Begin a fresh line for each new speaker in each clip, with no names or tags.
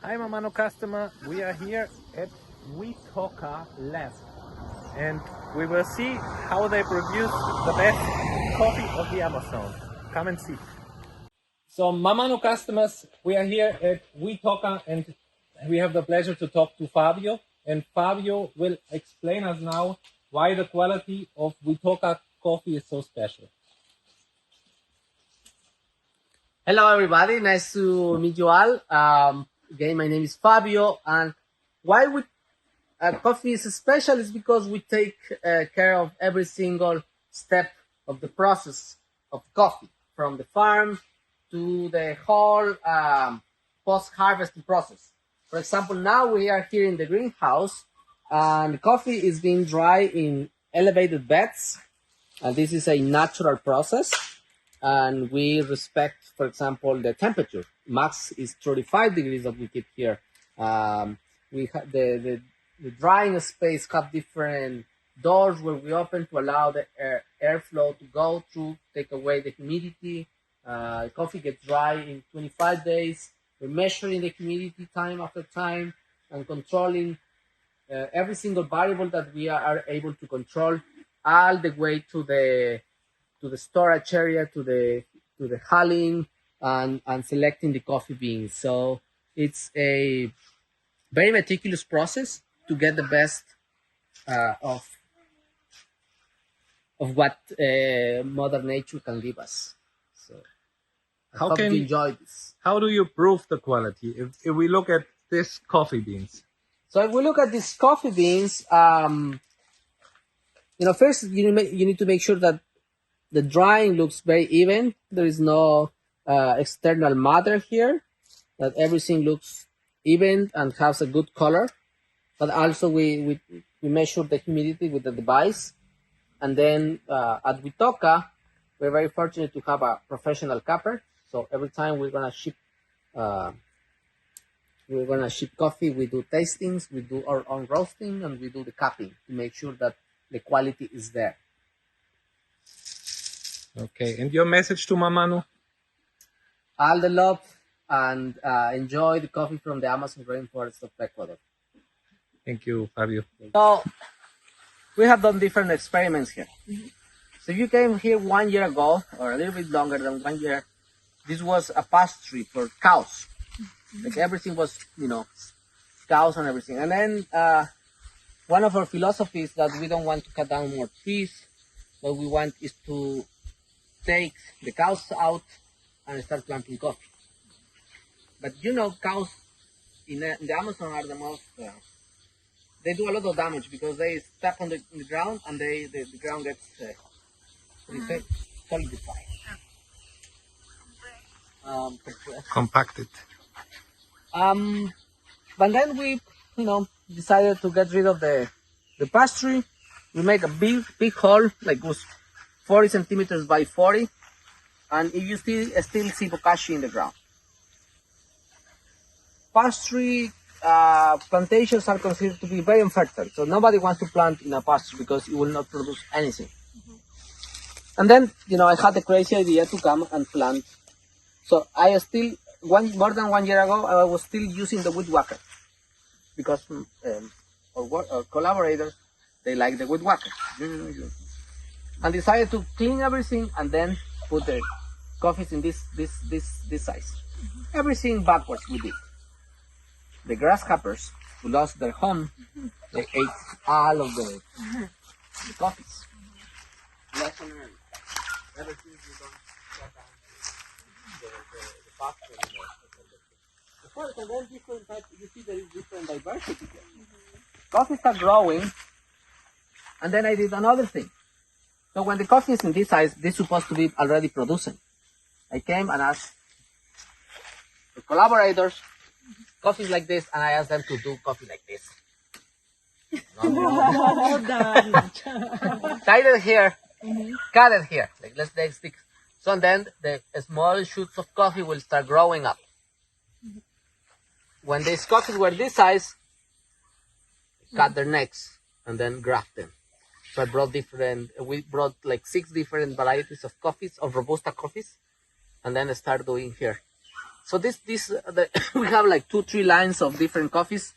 Hi Mamano customer, we are here at Witoca Lab and we will see how they produce the best coffee of the Amazon. Come and see. So Mamano customers, we are here at Witoca and we have the pleasure to talk to Fabio, and Fabio will explain us now why the quality of Witoca coffee is so special.
Hello everybody, nice to meet you all. Again, my name is Fabio, and why coffee is special is because we take care of every single step of the process of coffee, from the farm to the whole post-harvesting process. For example, now we are here in the greenhouse, and coffee is being dried in elevated beds, and this is a natural process, and we respect, for example, the temperature. Max is 35 degrees that we keep here. We have the drying space have different doors where we open to allow the airflow to go through, take away the humidity. Coffee gets dry in 25 days. We're measuring the humidity time after time and controlling every single variable that we are able to control, all the way to the storage area, to the hulling, and selecting the coffee beans. So it's a very meticulous process to get the best of what Mother Nature can give us. So I hope you enjoy this.
How do you prove the quality? If we look at this coffee beans.
So if we look at these coffee beans, first you need to make sure that the drying looks very even. There is no external matter here, that everything looks even and has a good color. But also we measure the humidity with the device. And then at Witoca, we're very fortunate to have a professional capper. So every time we're gonna ship coffee, we do tastings, we do our own roasting, and we do the capping to make sure that the quality is there.
Okay, and your message to Mamano?
All the love, and enjoy the coffee from the Amazon rainforest of Ecuador.
Thank you, Fabio.
So we have done different experiments here. So you came here 1 year ago, or a little bit longer than 1 year. This was a pasture for cows. Like everything was, cows and everything. And then one of our philosophies that we don't want to cut down more trees. What we want is to take the cows out and start planting coffee. But cows in the Amazon are the most, they do a lot of damage because they step on the ground and the ground gets solidified.
Compacted.
But then we, decided to get rid of the pasture. We make a big hole, like it was 40 centimeters by 40, and you still see bokashi in the ground. Pasture plantations are considered to be very infertile, so nobody wants to plant in a pasture because it will not produce anything. And then, I had the crazy idea to come and plant. So I still, more than 1 year ago, I was still using the Witoca because our collaborators, they like the Witoca. And decided to clean everything and then put the coffees in this size. Everything backwards we did. The grasshoppers who lost their home, they ate all of the coffees. Lesson learned. Everything you don't shut down the pasture anymore. Of course, and then different types, you see there is different diversity here. Coffees are growing, and then I did another thing. So when the coffee is in this size, this is supposed to be already producing. I came and asked the collaborators, coffee like this, and I asked them to do coffee like this. Tied it here, cut it here. Like let's take sticks. So then the small shoots of coffee will start growing up. When these coffees were this size, cut their necks and then graft them. So we brought like 6 different varieties of coffees, of Robusta coffees, and then start doing here So we have like 2-3 lines of different coffees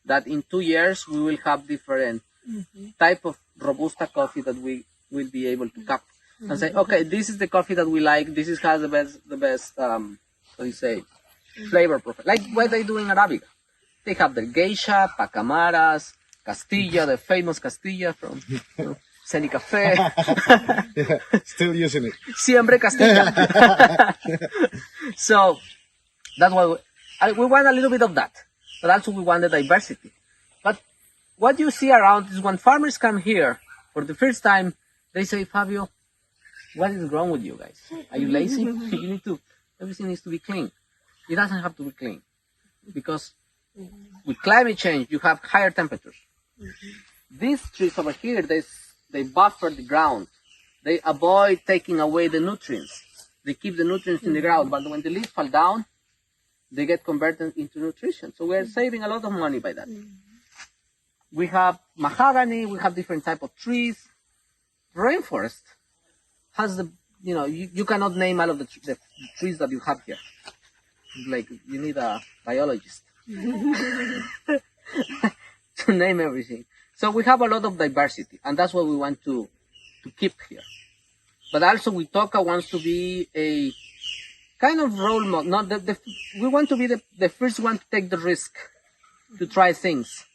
that in 2 years we will have different type of Robusta coffee that we will be able to cup and say, okay, this is the coffee that we like. This has the best flavor profile. Like what they do in Arabica. They have the Geisha, Pacamaras, Castilla, the famous Castilla from Cenicafe.
Yeah, still using it.
Siempre Castilla. So that's why we want a little bit of that, but also we want the diversity. But what you see around is when farmers come here for the first time, they say, Fabio, what is wrong with you guys? Are you lazy? Everything needs to be clean. It doesn't have to be clean because with climate change, you have higher temperatures. These trees over here, they buffer the ground. They avoid taking away the nutrients. They keep the nutrients in the ground, but when the leaves fall down, they get converted into nutrition. So we're saving a lot of money by that. We have mahogany, we have different type of trees. Rainforest has you cannot name all of the trees that you have here. Like, you need a biologist to name everything. So we have a lot of diversity, and that's what we want to keep here. But also, Witoca wants to be a kind of role model. We want to be the first one to take the risk, to try things.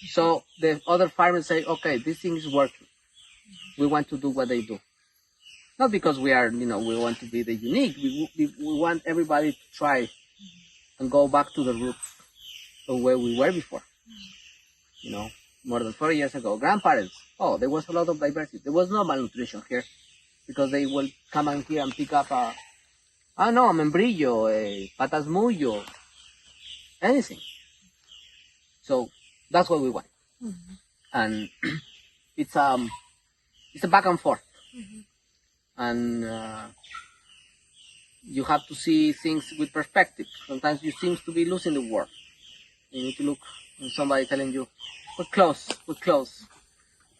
So the other farmers say, okay, this thing is working. We want to do what they do. Not because we want to be the unique. We want everybody to try and go back to the roots of where we were before. More than 40 years ago, grandparents, there was a lot of diversity. There was no malnutrition here because they will come in here and pick up membrillo, patas mullo, anything. So that's what we want. And it's a back and forth. And you have to see things with perspective. Sometimes you seem to be losing the war. You need to look at somebody telling you, we're close.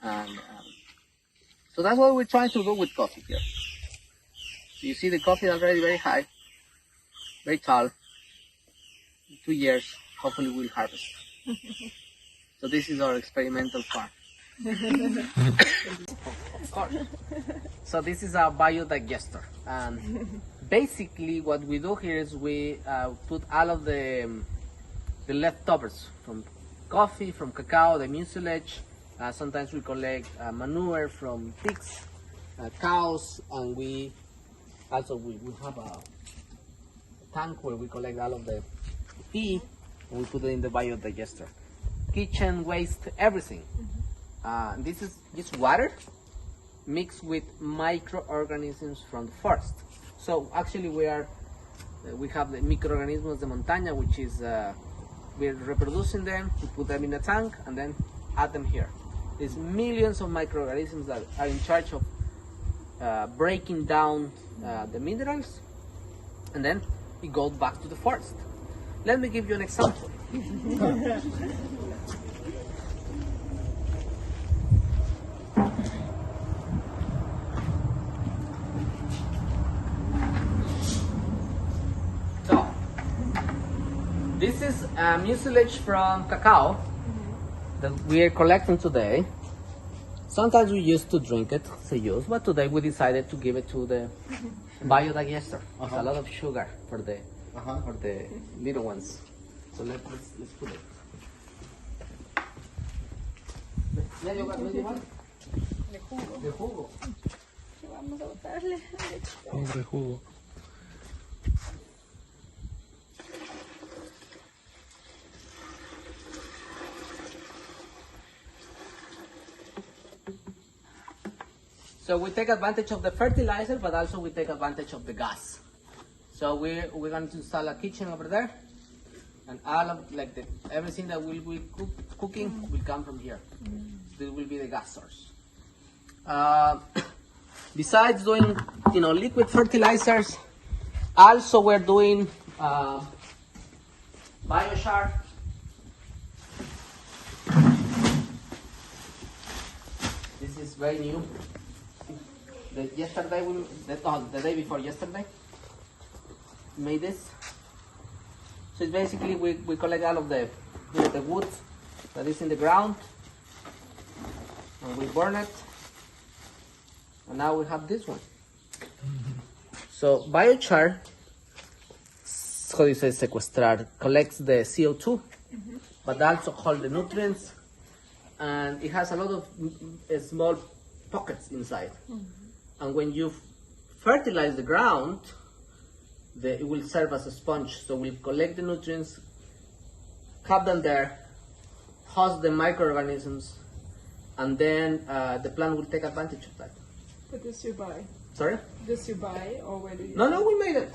And so that's what we're trying to do with coffee here. So you see the coffee is already very high, very tall. In 2 years, hopefully we'll harvest. So this is our experimental farm. Of course. So this is our biodigester, and basically what we do here is we put all of the leftovers from coffee, from cacao, the mucilage. Sometimes we collect manure from pigs, cows, and we have a tank where we collect all of the pee and we put it in the biodigester. Kitchen waste, everything. This is just water mixed with microorganisms from the forest. So actually we have the microorganismos de montaña, which is we're reproducing them, we put them in a tank and then add them here. There's millions of microorganisms that are in charge of breaking down the minerals, and then it goes back to the forest. Let me give you an example. This is mucilage from cacao that we are collecting today. Sometimes we used to drink it, but today we decided to give it to the biodigester. It's a lot of sugar for the little ones. So let's put it. De jugo.
Vamos a botarle.
Hombre, jugo.
So we take advantage of the fertilizer, but also we take advantage of the gas. So we're going to install a kitchen over there, and all of everything that we'll be cooking will come from here. This will be the gas source. Besides doing liquid fertilizers, also we're doing biochar. This is very new. The day before yesterday, made this. So it's basically we collect all of the wood that is in the ground, and we burn it, and now we have this one. So biochar, how do you say sequestrar, collects the CO2, but also holds the nutrients, and it has a lot of small pockets inside. And when you fertilize the ground, it will serve as a sponge. So we'll collect the nutrients, have them there, host the microorganisms, and then the plant will take advantage of that.
But this you buy?
Sorry?
This you buy, or where do you?
No, we made it.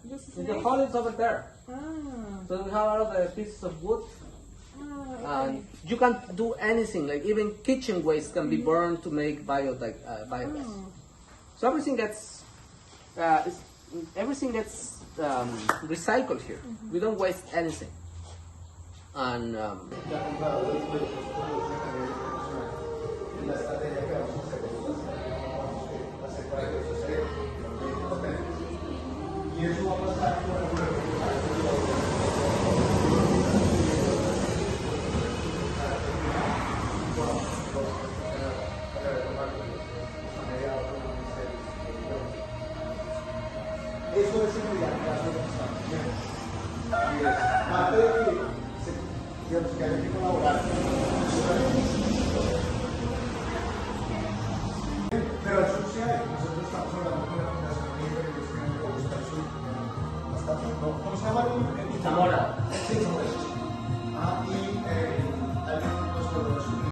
This is
The hole is over there.
Ah,
So we have all of the pieces of wood.
okay.
You can do anything, like even kitchen waste can be burned to make biogas. So everything gets recycled here. We don't waste anything. And